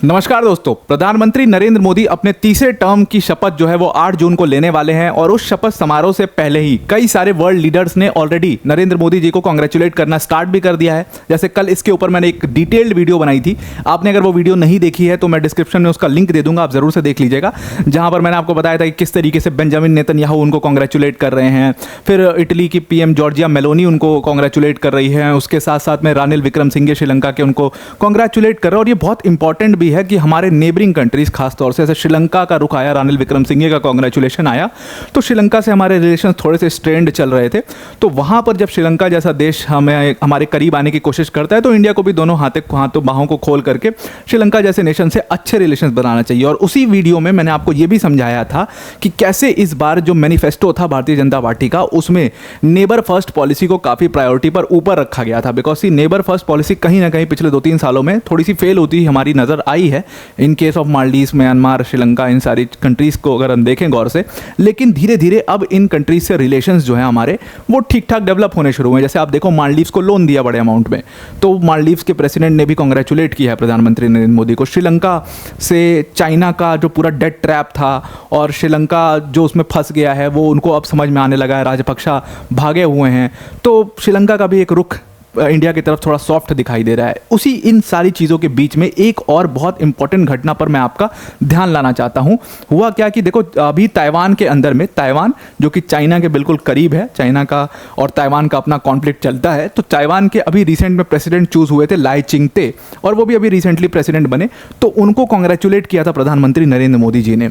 नमस्कार दोस्तों, प्रधानमंत्री नरेंद्र मोदी अपने तीसरे टर्म की शपथ जो है वो 8 जून को लेने वाले हैं और उस शपथ समारोह से पहले ही कई सारे वर्ल्ड लीडर्स ने ऑलरेडी नरेंद्र मोदी जी को कांग्रेचुलेट करना स्टार्ट भी कर दिया है। जैसे कल इसके ऊपर मैंने एक डिटेल्ड वीडियो बनाई थी। आपने अगर वो वीडियो नहीं देखी है तो मैं डिस्क्रिप्शन में उसका लिंक दे दूंगा, आप जरूर से देख लीजिएगा, जहां पर मैंने आपको बताया था कि किस तरीके से बेंजामिन नेतन्याहू उनको कांग्रेचुलेट कर रहे हैं। फिर इटली की पीएम जॉर्जिया मेलोनी उनको कांग्रेचुलेट कर रही है। उसके साथ साथ में रानिल विक्रमसिंघे श्रीलंका के उनको कांग्रेचुलेट कर रहे हैं। और ये बहुत इंपॉर्टेंट भी है कि हमारे नेबरिंग कंट्रीज, खासतौर से जैसे श्रीलंका का रुख आया, रानिल विक्रमसिंघे का कांग्रेचुलेशन आया, तो श्रीलंका से हमारे रिलेशन थोड़े से स्ट्रेंड चल रहे थे। तो वहां पर जब श्रीलंका जैसा देश हमें हमारे करीब आने की कोशिश करता है तो इंडिया को भी दोनों हाथों बाहों को खोल करके श्रीलंका जैसे नेशन से अच्छे रिलेशन बनाना चाहिए। और उसी वीडियो में मैंने आपको यह भी समझाया था कि कैसे इस बार जो मैनिफेस्टो था भारतीय जनता पार्टी का, उसमें नेबर फर्स्ट पॉलिसी को काफी प्रायोरिटी पर ऊपर रखा गया था। बिकॉज नेबर फर्स्ट पॉलिसी कहीं ना कहीं पिछले 2-3 सालों में थोड़ी सी फेल होती हमारी नजर आई है, in case of Maldives, Myanmar, Sri Lanka, इन सारी कंट्रीज को अगर हम देखें गौर से। लेकिन धीरे धीरे अब इन कंट्रीज से रिलेशंस जो है हमारे वो ठीक ठाक डेवलप होने शुरू हुए। जैसे आप देखो, मालदीव्स को लोन दिया बड़े अमाउंट में, तो मालदीव्स के प्रेसिडेंट ने भी कांग्रेचुलेट किया है प्रधानमंत्री नरेंद्र मोदी को। श्रीलंका से चाइना का जो पूरा डेट ट्रैप था और श्रीलंका जो उसमें फंस गया है वो उनको अब समझ में आने लगा है, राजपक्षा भागे हुए हैं, तो श्रीलंका का भी एक रुख इंडिया की तरफ थोड़ा सॉफ्ट दिखाई दे रहा है। उसी इन सारी चीज़ों के बीच में एक और बहुत इंपॉर्टेंट घटना पर मैं आपका ध्यान लाना चाहता हूं। हुआ क्या कि देखो, अभी ताइवान के अंदर में, ताइवान जो कि चाइना के बिल्कुल करीब है, चाइना का और ताइवान का अपना कॉन्फ्लिक्ट चलता है, तो ताइवान के अभी रिसेंट में प्रेसिडेंट चूज हुए थे लाई चिंगते, और वो भी अभी रिसेंटली प्रेसिडेंट बने, तो उनको कांग्रेचुलेट किया था प्रधानमंत्री नरेंद्र मोदी जी ने।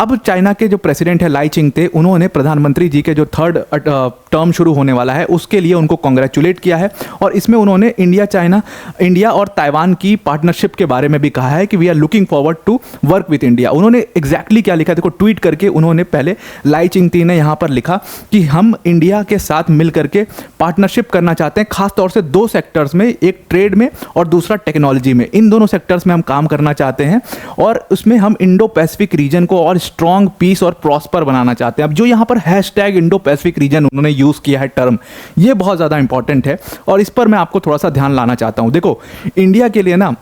अब चाइना के जो प्रेसिडेंट है लाई चिंगते, उन्होंने प्रधानमंत्री जी के जो थर्ड टर्म शुरू होने वाला है उसके लिए उनको कांग्रेचुलेट किया है। और इसमें उन्होंने इंडिया और ताइवान की पार्टनरशिप के बारे में भी कहा है कि we are looking forward to work with India. उन्होंने एग्जैक्टली क्या लिखा, देखो ट्वीट करके उन्होंने पहले लाई चिंगती ने यहां पर लिखा कि हम इंडिया के साथ मिलकर के पार्टनरशिप करना चाहते हैं, खासतौर से 2 सेक्टर्स में, एक ट्रेड में और दूसरा टेक्नोलॉजी में। इन दोनों सेक्टर्स में हम काम करना चाहते हैं और उसमें हम इंडो पैसिफिक रीजन को और स्ट्रॉन्ग पीस और प्रॉस्पर बनाना चाहते हैं। अब जो यहां पर हैशटैग इंडो पैसिफिक रीजन उन्होंने यूज किया है टर्म, ये बहुत ज्यादा इंपॉर्टेंट है और इस पर मैं आपको थोड़ा सा ध्यान लाना चाहता हूं। देखो, इंडिया के लिए ना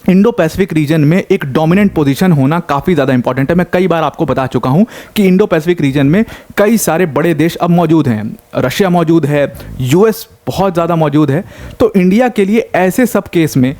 इंडो पैसिफिक रीजन में एक डोमिनेंट पोजीशन होना काफ़ी ज़्यादा इंपॉर्टेंट है। मैं कई बार आपको बता चुका हूं कि इंडो पैसिफिक रीजन में कई सारे बड़े देश अब मौजूद हैं। रशिया मौजूद है, यूएस बहुत ज़्यादा मौजूद है। तो इंडिया के लिए ऐसे सब केस में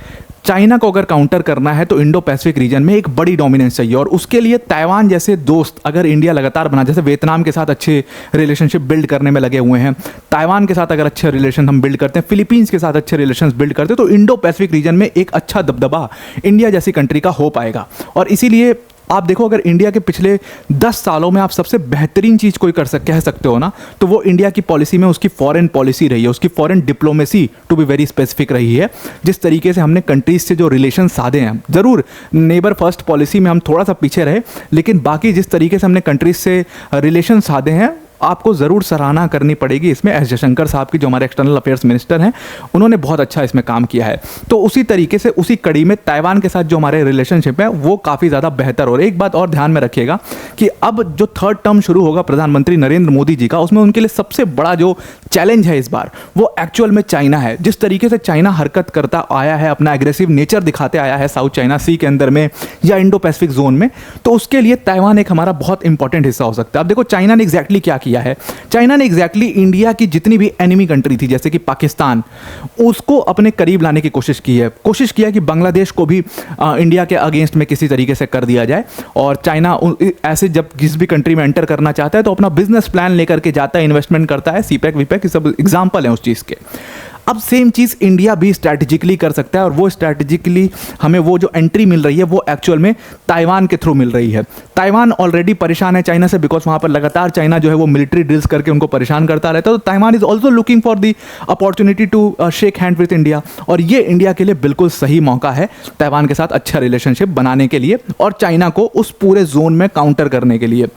चाइना को अगर काउंटर करना है तो इंडो पैसिफिक रीजन में एक बड़ी डोमिनेंस चाहिए, और उसके लिए ताइवान जैसे दोस्त अगर इंडिया लगातार बना, जैसे वियतनाम के साथ अच्छे रिलेशनशिप बिल्ड करने में लगे हुए हैं, ताइवान के साथ अगर अच्छे रिलेशन हम बिल्ड करते हैं, फिलीपींस के साथ अच्छे रिलेशंस बिल्ड करते हैं, तो इंडो पैसिफिक रीजन में एक अच्छा दबदबा इंडिया जैसी कंट्री का हो पाएगा। और इसीलिए आप देखो, अगर इंडिया के पिछले 10 सालों में आप सबसे बेहतरीन चीज़ कोई कह सकते हो ना, तो वो इंडिया की पॉलिसी में उसकी फॉरेन पॉलिसी रही है, उसकी foreign diplomacy to be very specific रही है। जिस तरीके से हमने कंट्रीज से जो रिलेशन साधे हैं, ज़रूर नेबर फर्स्ट पॉलिसी में हम थोड़ा सा पीछे रहे, लेकिन बाकी जिस तरीके से हमने कंट्रीज से रिलेशन साधे हैं, आपको ज़रूर सराहना करनी पड़ेगी इसमें। एस जयशंकर साहब की, जो हमारे एक्सटर्नल अफेयर्स मिनिस्टर हैं, उन्होंने बहुत अच्छा इसमें काम किया है। तो उसी तरीके से उसी कड़ी में ताइवान के साथ जो हमारे रिलेशनशिप है वो काफ़ी ज़्यादा बेहतर हो रहा है। एक बात और ध्यान में रखिएगा कि अब जो थर्ड टर्म शुरू होगा प्रधानमंत्री नरेंद्र मोदी जी का, उसमें उनके लिए सबसे बड़ा जो चैलेंज है इस बार, वो एक्चुअल में चाइना है। जिस तरीके से चाइना हरकत करता आया है, अपना एग्रेसिव नेचर दिखाते आया है साउथ चाइना सी के अंदर में या इंडो पैसिफिक जोन में, तो उसके लिए ताइवान एक हमारा बहुत इंपॉर्टेंट हिस्सा हो सकता है। अब देखो, चाइना ने एग्जैक्टली क्या किया है। चाइना ने एग्जैक्टली इंडिया की जितनी भी एनिमी कंट्री थी, जैसे कि पाकिस्तान, उसको अपने करीब लाने की कोशिश की है। कोशिश किया कि बांग्लादेश को भी इंडिया के अगेंस्ट में किसी तरीके से कर दिया जाए। और चाइना ऐसे जब किसी भी कंट्री में एंटर करना चाहता है तो अपना बिजनेस प्लान लेकर के जाता है, इन्वेस्टमेंट करता है, सीपैक वीपैक सब एग्जाम्पल है उस चीज़ के। अब सेम चीज़ इंडिया भी स्ट्रैटेजिकली कर सकता है, और वो स्ट्रैटेजिकली हमें वो जो एंट्री मिल रही है वो एक्चुअल में ताइवान के थ्रू मिल रही है। ताइवान ऑलरेडी परेशान है चाइना से, बिकॉज वहाँ पर लगातार चाइना जो है वो मिलिट्री ड्रिल्स करके उनको परेशान करता रहता है। तो Taiwan is also looking for the opportunity to shake hand with India, और ये इंडिया के लिए बिल्कुल सही मौका है ताइवान के साथ अच्छा रिलेशनशिप बनाने के लिए और चाइना को उस पूरे जोन में काउंटर करने के लिए।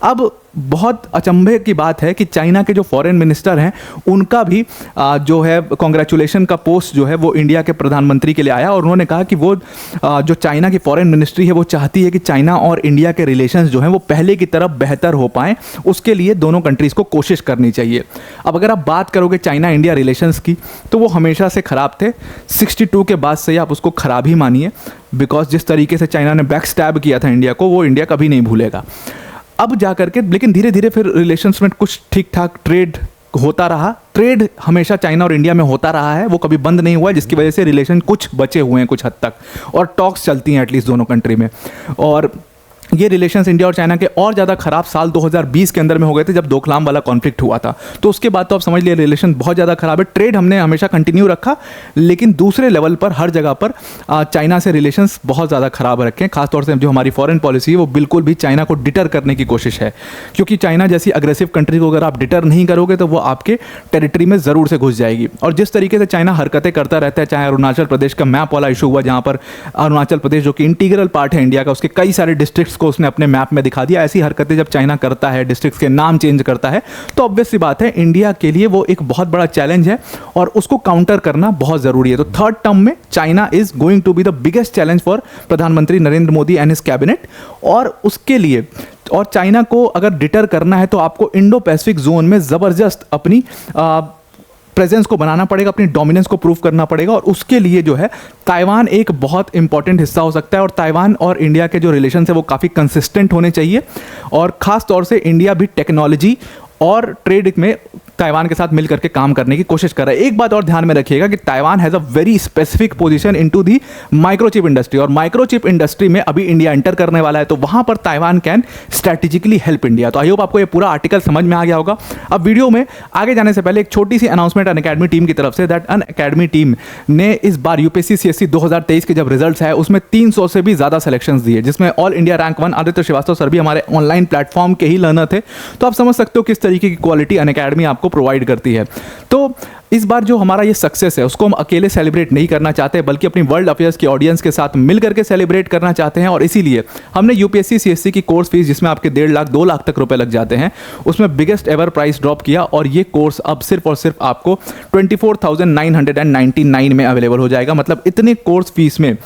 अब बहुत अचंभे की बात है कि चाइना के जो फॉरेन मिनिस्टर हैं उनका भी जो है कांग्रेचुलेशन का पोस्ट जो है वो इंडिया के प्रधानमंत्री के लिए आया, और उन्होंने कहा कि वो जो चाइना की फॉरेन मिनिस्ट्री है वो चाहती है कि चाइना और इंडिया के रिलेशंस जो हैं वो पहले की तरफ बेहतर हो पाएँ, उसके लिए दोनों कंट्रीज़ को कोशिश करनी चाहिए। अब अगर आप बात करोगे चाइना इंडिया रिलेशंस की तो वो हमेशा से ख़राब थे, 62 के बाद से आप उसको ख़राब ही मानिए, बिकॉज जिस तरीके से चाइना ने बैक स्टैब किया था इंडिया को वो इंडिया कभी नहीं भूलेगा। अब जा करके लेकिन धीरे धीरे फिर रिलेशंस में कुछ ठीक ठाक ट्रेड होता रहा, ट्रेड हमेशा चाइना और इंडिया में होता रहा है, वो कभी बंद नहीं हुआ है, जिसकी वजह से रिलेशन कुछ बचे हुए हैं कुछ हद तक, और टॉक्स चलती हैं एटलीस्ट दोनों कंट्री में। और ये रिलेशंस इंडिया और चाइना के और ज़्यादा खराब साल 2020 के अंदर में हो गए थे जब डोकलाम वाला कॉन्फ्लिक्ट हुआ था। तो उसके बाद तो आप समझ लिए रिलेशन बहुत ज़्यादा खराब है। ट्रेड हमने हमेशा कंटिन्यू रखा, लेकिन दूसरे लेवल पर हर जगह पर चाइना से रिलेशंस बहुत ज़्यादा खराब रखे हैं। खासतौर से जो हमारी फॉरेन पॉलिसी है वो बिल्कुल भी चाइना को डिटर करने की कोशिश है, क्योंकि चाइना जैसी अग्रेसिव कंट्री को अगर आप डिटर नहीं करोगे तो वो आपके टेरिटरी में ज़रूर से घुस जाएगी। और जिस तरीके से चाइना हरकतें करता रहता है, चाहे अरुणाचल प्रदेश का मैप वाला इशू हुआ जहाँ पर अरुणाचल प्रदेश जो कि इंटीग्रल पार्ट है इंडिया का, उसके कई सारे डिस्ट्रिक्ट्स को उसने अपने मैप में दिखा दिया। ऐसी हरकतें जब चाइना करता है, डिस्ट्रिक्ट्स के नाम चेंज करता है, तो ऑब्वियस सी बात है इंडिया के लिए वो एक बहुत बड़ा चैलेंज है और उसको काउंटर करना बहुत जरूरी है। तो थर्ड टर्म में China is going to be the biggest challenge for प्रधानमंत्री Narendra Modi and his cabinet. और उसके लिए और चाइना को अगर डिटर करना है तो आपको इंडो पैसिफिक जोन में जबरदस्त अपनी प्रेजेंस को बनाना पड़ेगा, अपनी डोमिनेंस को प्रूव करना पड़ेगा। और उसके लिए जो है ताइवान एक बहुत इंपॉर्टेंट हिस्सा हो सकता है, और ताइवान और इंडिया के जो रिलेशन है वो काफ़ी कंसिस्टेंट होने चाहिए। और ख़ास तौर से इंडिया भी टेक्नोलॉजी और ट्रेड में ताइवान के साथ मिल करके काम करने की कोशिश कर रहा है। एक बात और ध्यान में रखिएगा कि Taiwan has a very specific position into the microchip industry, और माइक्रोचिप इंडस्ट्री में अभी इंडिया एंटर करने वाला है, तो वहां पर Taiwan can strategically help India. तो आई होप आपको ये पूरा आर्टिकल समझ में आ गया होगा। अब वीडियो में आगे जाने से पहले एक छोटी सी अनाउंसमेंट अनअकैडमी टीम की तरफ से, दैट अनअकैडमी टीम ने इस बार यूपीएससी सीएससी 2023 के जब रिजल्ट्स है उसमें 300 से भी ज़्यादा सिलेक्शंस दिए, जिसमें all India rank 1 Aditya Shrivastava sir भी हमारे ऑनलाइन प्लेटफॉर्म के ही लर्नर थे। तो आप समझ सकते हो किस तरीके की क्वालिटी अनअकैडमी आपको प्रोवाइड करती है। तो इस बार जो हमारा ये सक्सेस है उसको हम अकेले सेलिब्रेट नहीं करना चाहते, बल्कि अपनी वर्ल्ड अफेयर्स की ऑडियंस के साथ मिलकर के सेलिब्रेट करना चाहते हैं। और इसीलिए हमने यूपीएससी सीएससी की कोर्स फीस, जिसमें आपके 1.5 लाख 2 लाख तक रुपए लग जाते हैं, उसमें बिगेस्ट एवर प्राइस ड्रॉप किया, और ये कोर्स अब सिर्फ और सिर्फ आपको 24,999 में अवेलेबल हो जाएगा। मतलब इतने कोर्स फीस में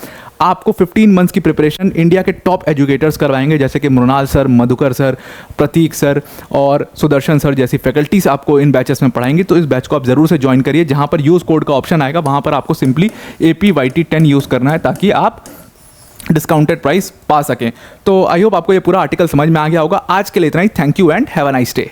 आपको 15 मंथ्स की प्रिपरेशन इंडिया के टॉप एजुकेटर्स करवाएंगे, जैसे कि मृणाल सर, मधुकर सर, प्रतीक सर और सुदर्शन सर जैसी फैकल्टीज आपको इन बैचेस में पढ़ाएंगे। तो इस बैच को आप जरूर से ज्वाइन करिए। जहां पर यूज कोड का ऑप्शन आएगा वहां पर आपको सिंपली APYT10 यूज करना है ताकि आप डिस्काउंटेड प्राइस पा सकें। तो आई होप आपको ये पूरा आर्टिकल समझ में आ गया होगा। आज के लिए इतना ही। Thank you and have a nice day.